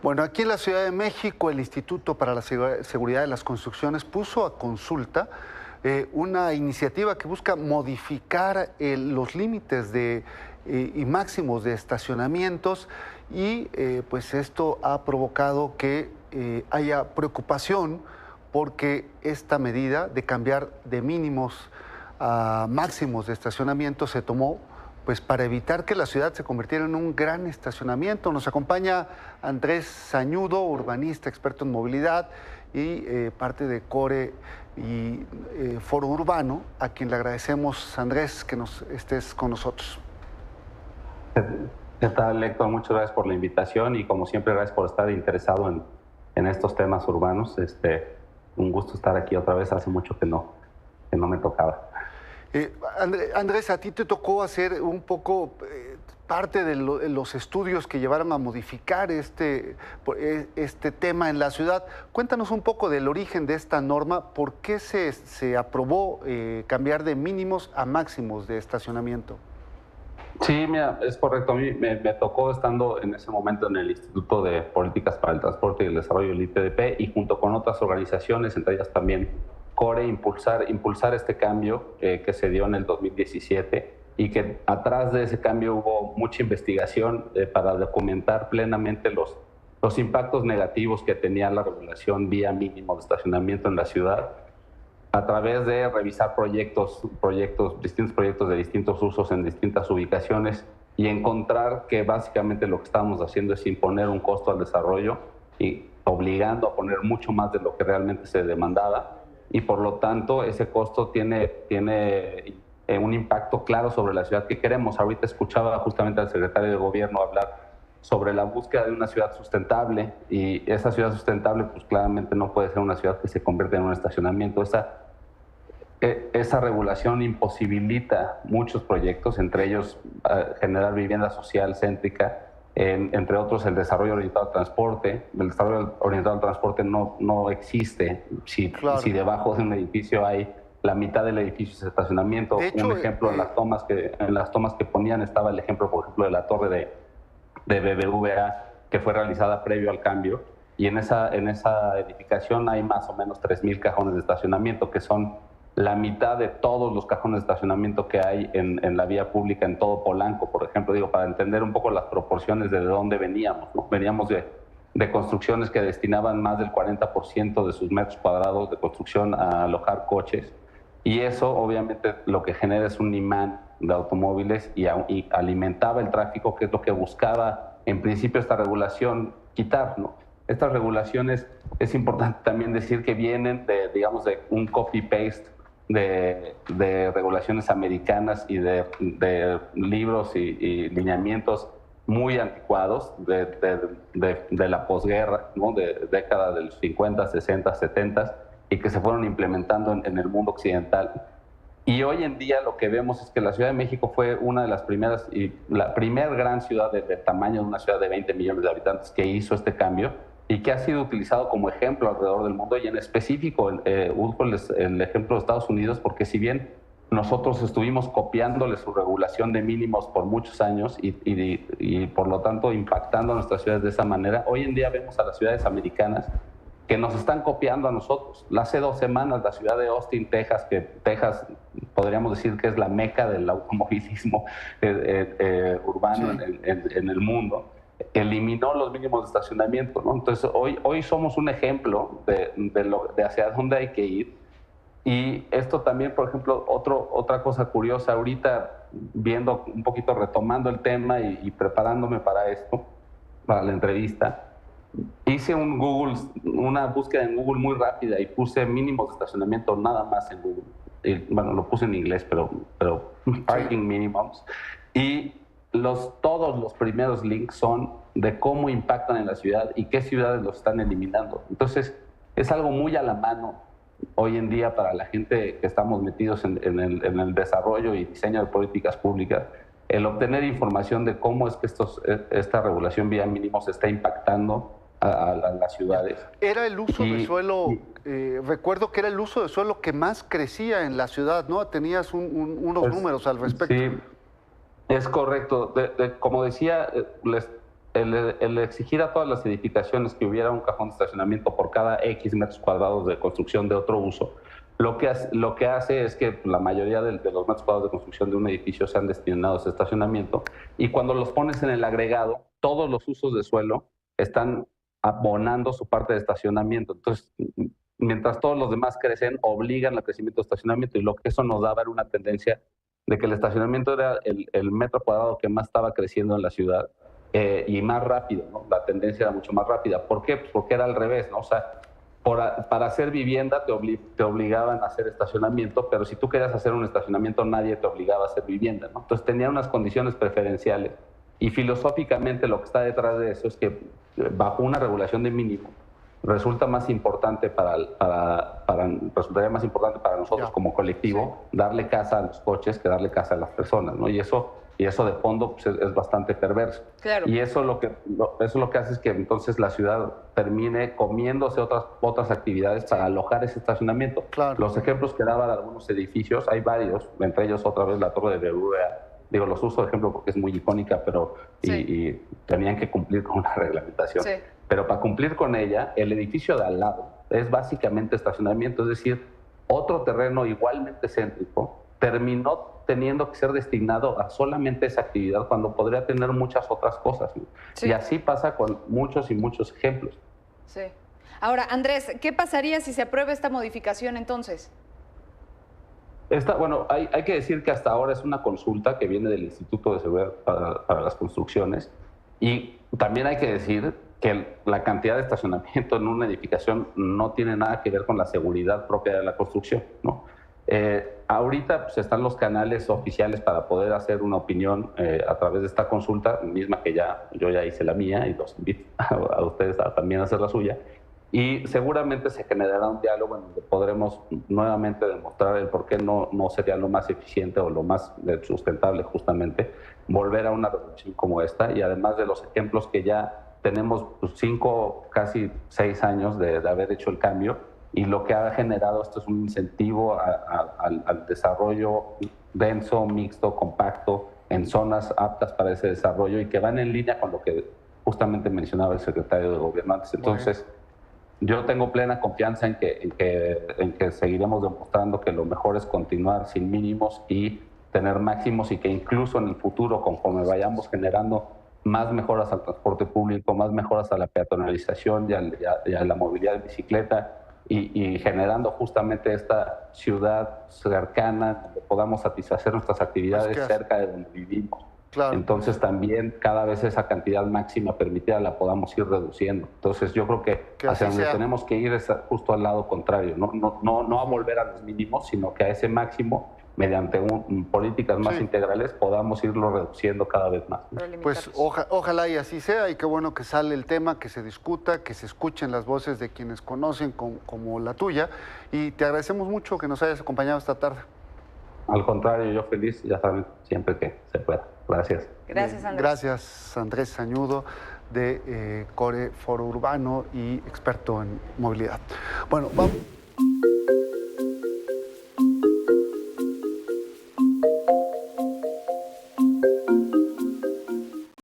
Bueno, aquí en la Ciudad de México, el Instituto para la Seguridad de las Construcciones puso a consulta una iniciativa que busca modificar los límites y máximos de estacionamientos y pues esto ha provocado que haya preocupación porque esta medida de cambiar de mínimos a máximos de estacionamiento se tomó pues para evitar que la ciudad se convirtiera en un gran estacionamiento. Nos acompaña Andrés Sañudo, urbanista, experto en movilidad y parte de CORE y Foro Urbano, a quien le agradecemos, Andrés, que estés con nosotros. ¿Qué tal, Héctor? Muchas gracias por la invitación y como siempre gracias por estar interesado en estos temas urbanos. Un gusto estar aquí otra vez, hace mucho que no me tocaba. Andrés, a ti te tocó hacer un poco parte de los estudios que llevaron a modificar este tema en la ciudad. Cuéntanos un poco del origen de esta norma, por qué se aprobó cambiar de mínimos a máximos de estacionamiento. Sí, mira, es correcto. A mí me tocó estando en ese momento en el Instituto de Políticas para el Transporte y el Desarrollo del ITDP y junto con otras organizaciones, entre ellas también CORE, impulsar este cambio que se dio en el 2017 y que atrás de ese cambio hubo mucha investigación para documentar plenamente los impactos negativos que tenía la regulación vía mínimo de estacionamiento en la ciudad a través de revisar distintos proyectos de distintos usos en distintas ubicaciones y encontrar que básicamente lo que estamos haciendo es imponer un costo al desarrollo y obligando a poner mucho más de lo que realmente se demandaba. Y por lo tanto ese costo tiene un impacto claro sobre la ciudad que queremos. Ahorita escuchaba justamente al secretario de Gobierno hablar sobre la búsqueda de una ciudad sustentable y esa ciudad sustentable pues claramente no puede ser una ciudad que se convierta en un estacionamiento. Esa regulación imposibilita muchos proyectos, entre ellos generar vivienda social céntrica, entre otros el desarrollo orientado al transporte. El desarrollo orientado al transporte no existe Claro. si debajo de un edificio hay la mitad del edificio es estacionamiento. De hecho, un ejemplo, en las tomas que ponían estaba el ejemplo, por ejemplo, de la torre de BBVA que fue realizada previo al cambio y en esa edificación hay más o menos 3,000 cajones de estacionamiento que son la mitad de todos los cajones de estacionamiento que hay en la vía pública en todo Polanco, por ejemplo, para entender un poco las proporciones de dónde veníamos, ¿no? Veníamos de construcciones que destinaban más del 40% de sus metros cuadrados de construcción a alojar coches y eso obviamente lo que genera es un imán de automóviles y alimentaba el tráfico, que es lo que buscaba en principio esta regulación quitar, ¿no? Estas regulaciones, es importante también decir que vienen de un copy-paste de regulaciones americanas y de libros y lineamientos muy anticuados de la posguerra, ¿no? De década de los 50, 60, 70 y que se fueron implementando en el mundo occidental. Y hoy en día lo que vemos es que la Ciudad de México fue una de las primeras y la primera gran ciudad de tamaño de una ciudad de 20 millones de habitantes que hizo este cambio y que ha sido utilizado como ejemplo alrededor del mundo y en específico uso el ejemplo de Estados Unidos porque si bien nosotros estuvimos copiándole su regulación de mínimos por muchos años y por lo tanto impactando a nuestras ciudades de esa manera, hoy en día vemos a las ciudades americanas que nos están copiando a nosotros. Hace 2 semanas la ciudad de Austin, Texas, que Texas podríamos decir que es la meca del automovilismo urbano en el mundo, eliminó los mínimos de estacionamiento, ¿no? Entonces hoy somos un ejemplo de hacia dónde hay que ir. Y esto también, por ejemplo, otra cosa curiosa, ahorita viendo un poquito, retomando el tema y preparándome para esto, para la entrevista, hice una búsqueda en Google muy rápida y puse mínimos de estacionamiento nada más en Google. Y, bueno, lo puse en inglés, pero parking minimums. Y todos los primeros links son de cómo impactan en la ciudad y qué ciudades los están eliminando. Entonces, es algo muy a la mano hoy en día para la gente que estamos metidos en el desarrollo y diseño de políticas públicas, el obtener información de cómo es que esta regulación vía mínimos está impactando a las ciudades. Era el uso de suelo, recuerdo que era el uso de suelo que más crecía en la ciudad, ¿no? Tenías unos números al respecto. Sí, es correcto. Como decía, el exigir a todas las edificaciones que hubiera un cajón de estacionamiento por cada X metros cuadrados de construcción de otro uso, lo que hace es que la mayoría de los metros cuadrados de construcción de un edificio sean destinados a estacionamiento, y cuando los pones en el agregado, todos los usos de suelo están abonando su parte de estacionamiento. Entonces, mientras todos los demás crecen, obligan al crecimiento de estacionamiento, y lo que eso nos daba era una tendencia de que el estacionamiento era el metro cuadrado que más estaba creciendo en la ciudad, y más rápido, ¿no? La tendencia era mucho más rápida. ¿Por qué? Pues porque era al revés, ¿no? O sea, para hacer vivienda te obligaban a hacer estacionamiento, pero si tú querías hacer un estacionamiento nadie te obligaba a hacer vivienda, ¿no? Entonces tenía unas condiciones preferenciales, y filosóficamente lo que está detrás de eso es que bajo una regulación de mínimo resultaría más importante para nosotros como colectivo darle casa a los coches que darle casa a las personas, ¿no? Y eso de fondo pues, es bastante perverso. Claro. Y eso lo que hace es que entonces la ciudad termine comiéndose otras actividades para alojar ese estacionamiento. Claro. Los ejemplos que daba de algunos edificios, hay varios, entre ellos otra vez la Torre de BBVA. Digo, los uso de ejemplo porque es muy icónica, pero y tenían que cumplir con una reglamentación. Sí. Pero para cumplir con ella, el edificio de al lado es básicamente estacionamiento, es decir, otro terreno igualmente céntrico terminó teniendo que ser destinado a solamente esa actividad cuando podría tener muchas otras cosas, ¿no? Sí. Y así pasa con muchos y muchos ejemplos. Sí. Ahora, Andrés, ¿qué pasaría si se aprueba esta modificación entonces? Bueno, hay que decir que hasta ahora es una consulta que viene del Instituto de Seguridad para las Construcciones, y también hay que decir que la cantidad de estacionamiento en una edificación no tiene nada que ver con la seguridad propia de la construcción, ¿no? Ahorita pues, están los canales oficiales para poder hacer una opinión a través de esta consulta, misma que yo ya hice la mía, y los invito a ustedes a también hacer la suya. Y seguramente se generará un diálogo en donde podremos nuevamente demostrar el por qué no sería lo más eficiente o lo más sustentable justamente volver a una regulación como esta, y además de los ejemplos que ya tenemos 5, casi 6 años de haber hecho el cambio, y lo que ha generado esto es un incentivo al desarrollo denso, mixto, compacto, en zonas aptas para ese desarrollo y que van en línea con lo que justamente mencionaba el secretario de Gobierno antes. Entonces, yo tengo plena confianza en que seguiremos demostrando que lo mejor es continuar sin mínimos y tener máximos, y que incluso en el futuro, conforme vayamos generando más mejoras al transporte público, más mejoras a la peatonalización y a la movilidad de bicicleta, y generando justamente esta ciudad cercana donde podamos satisfacer nuestras actividades cerca de donde vivimos. Claro. Entonces también cada vez esa cantidad máxima permitida la podamos ir reduciendo. Entonces yo creo que hacia donde tenemos que ir es justo al lado contrario, no a volver a los mínimos, sino que a ese máximo, mediante políticas más integrales, podamos irlo reduciendo cada vez más, ¿no? Pues ojalá y así sea, y qué bueno que sale el tema, que se discuta, que se escuchen las voces de quienes conocen como la tuya, y te agradecemos mucho que nos hayas acompañado esta tarde. Al contrario, yo feliz, ya saben, siempre que se pueda. Gracias. Gracias, Andrés. Gracias, Andrés Sañudo, de Core Foro Urbano y experto en movilidad. Bueno, vamos.